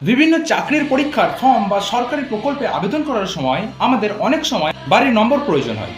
বিভিন্ন চাকরির পরীক্ষার ফর্ম বা সরকারি প্রকল্পে আবেদন করার সময় আমাদের অনেক সময় বাড়ির নম্বর প্রয়োজন হয়,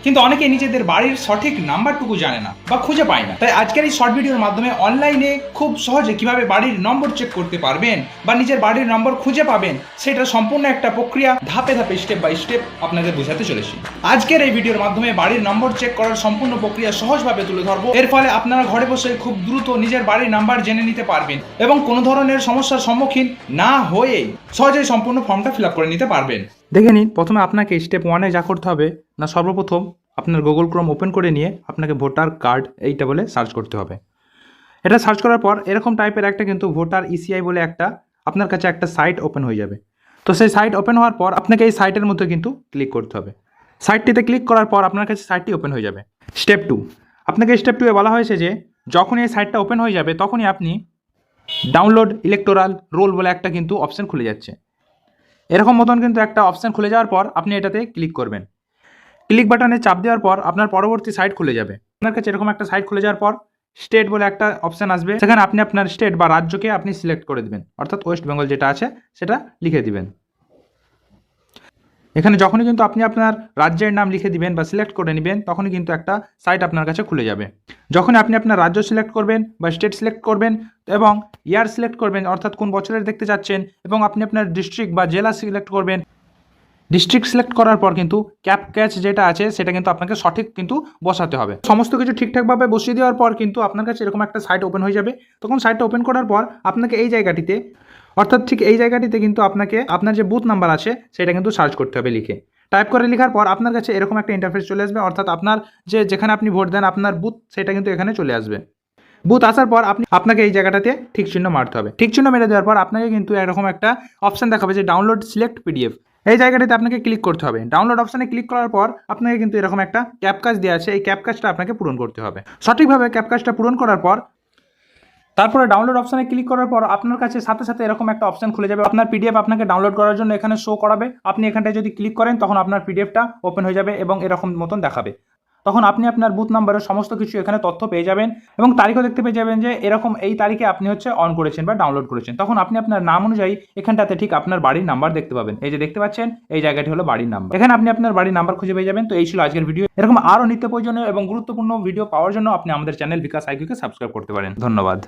কিন্তু অনেকে নিজেদের বাড়ির সঠিক নাম্বারটুকু জানে না বা খুঁজে পায় না। তাই আজকের এই শর্ট ভিডিওর মাধ্যমে অনলাইনে খুব সহজে কিভাবে বাড়ির নম্বর চেক করতে পারবেন বা নিজের বাড়ির নম্বর খুঁজে পাবেন, সেটা সম্পূর্ণ একটা প্রক্রিয়া ধাপে ধাপে স্টেপ বাই স্টেপ আপনাদের বোঝাতে চলেছি। আজকের এই ভিডিওর মাধ্যমে বাড়ির নম্বর চেক করার সম্পূর্ণ প্রক্রিয়া সহজভাবে তুলে ধরবো। এর ফলে আপনারা ঘরে বসে খুব দ্রুত নিজের বাড়ির নাম্বার জেনে নিতে পারবেন এবং কোনো ধরনের সমস্যার সম্মুখীন না হয়ে সহজেই সম্পূর্ণ ফর্মটা ফিল আপ করে নিতে পারবেন। দেখে নিন, প্রথমে আপনাকে স্টেপ 1-এ যা করতে হবে না, সর্বপ্রথম আপনার গুগল ক্রোম ওপেন করে নিয়ে আপনাকে ভোটার কার্ড এইটা বলে সার্চ করতে হবে। এটা সার্চ করার পর এরকম টাইপের একটা কিন্তু ভোটার ইসিআই বলে একটা আপনার কাছে একটা সাইট ওপেন হয়ে যাবে। তো সেই সাইট ওপেন হওয়ার পর আপনাকে এই সাইটের মধ্যে কিন্তু ক্লিক করতে হবে। সাইটটিতে ক্লিক করার পর আপনার কাছে সাইটটি ওপেন হয়ে যাবে। স্টেপ 2, আপনাকে স্টেপ 2-এ বলা হয়েছে যে যখনই এই সাইটটা ওপেন হয়ে যাবে তখনই আপনি ডাউনলোড ইলেকটোরাল রোল বলে একটা কিন্তু অপশান খুলে যাচ্ছে। এরকম মতন কিন্তু একটা অপশান খুলে যাওয়ার পর আপনি এটাতে ক্লিক করবেন। ক্লিক বাটনে চাপ দেওয়ার পর আপনার পরবর্তী সাইট খুলে যাবে। আপনার কাছে এরকম একটা সাইট খুলে যাওয়ার পর স্টেট বলে একটা অপশান আসবে, সেখানে আপনি আপনার স্টেট বা রাজ্যকে আপনি সিলেক্ট করে দেবেন, অর্থাৎ ওয়েস্ট বেঙ্গল যেটা আছে সেটা লিখে দিবেন। এখানে যখনই কিন্তু আপনি আপনার রাজ্যের নাম লিখে দিবেন বা সিলেক্ট করে নেবেন, তখনই কিন্তু একটা সাইট আপনার কাছে খুলে যাবে। যখন আপনি আপনার রাজ্য সিলেক্ট করবেন বা স্টেট সিলেক্ট করবেন এবং ইয়ার সিলেক্ট করবেন, অর্থাৎ কোন বছরের দেখতে যাচ্ছেন, এবং আপনি আপনার ডিস্ট্রিক্ট বা জেলা সিলেক্ট করবেন। ডিস্ট্রিক্ট সিলেক্ট করার পর কিন্তু ক্যাপ ক্যাচ যেটা আছে সেটা কিন্তু আপনাকে সঠিক কিন্তু বসাতে হবে। সমস্ত কিছু ঠিকঠাকভাবে বসিয়ে দেওয়ার পর কিন্তু আপনার কাছে এরকম একটা সাইট ওপেন হয়ে যাবে। তখন সাইটটা ওপেন করার পর আপনাকে এই জায়গাটিতে, অর্থাৎ ঠিক এই জায়গাটিতে কিন্তু আপনাকে আপনার যে বুথ নাম্বার আছে সেটা কিন্তু সার্চ করতে হবে। লিখে টাইপ করে লেখার পর আপনার কাছে এরকম একটা ইন্টারফেস চলে আসবে, অর্থাৎ আপনার যেখানে আপনি ভোট দেন আপনার বুথ সেটা কিন্তু এখানে চলে আসবে। বুথ আসার পর আপনাকে এই জায়গাটাতে ঠিক চিহ্ন মারতে হবে। ঠিক চিহ্ন মেরে দেওয়ার পর আপনাকে কিন্তু এরকম একটা অপশান দেখাবে যে ডাউনলোড সিলেক্ট পিডিএফ। এই জায়গাটিতে আপনাকে ক্লিক করতে হবে। ডাউনলোড অপশানে ক্লিক করার পর আপনাকে কিন্তু এরকম একটা ক্যাপকাজ দেওয়া আছে, এই ক্যাপকাজটা আপনাকে পূরণ করতে হবে। সঠিকভাবে ক্যাপকাজটা পূরণ করার পর তারপরে ডাউনলোড অপশানে ক্লিক করার পর আপনার কাছে সাথে সাথে এরকম একটা অপশান খুলে যাবে। আপনার পিডিএফ আপনাকে ডাউনলোড করার জন্য এখানে শো করাবে। আপনি এখানটায় যদি ক্লিক করেন তখন আপনার পিডিএফটা ওপেন হয়ে যাবে এবং এরকম মতন দেখাবে। তখন আপনি আপনার বুথ নাম্বারের সমস্ত কিছু এখানে তথ্য পেয়ে যাবেন এবং তারিখও দেখতে পেয়ে যাবেন যে এরকম এই তারিখে আপনি অন করেছেন বা ডাউনলোড করেছেন। তখন আপনি আপনার নাম অনুযায়ী এখানটাতে ঠিক আপনার বাড়ির নাম্বার দেখতে পাবেন। এই যে দেখতে পাচ্ছেন, এই জায়গাটি হলো বাড়ির নাম্বার। এখানে আপনি আপনার বাড়ির নাম্বার খুঁজে পেয়ে যাবেন। তো এই ছিল আজকের ভিডিও। এরকম আরও নিত্য প্রয়োজনীয় এবং গুরুত্বপূর্ণ ভিডিও পাওয়ার জন্য আপনি আমাদের চ্যানেল বিকাশ আইকিউকে সাবস্ক্রাইব করতে পারেন। ধন্যবাদ।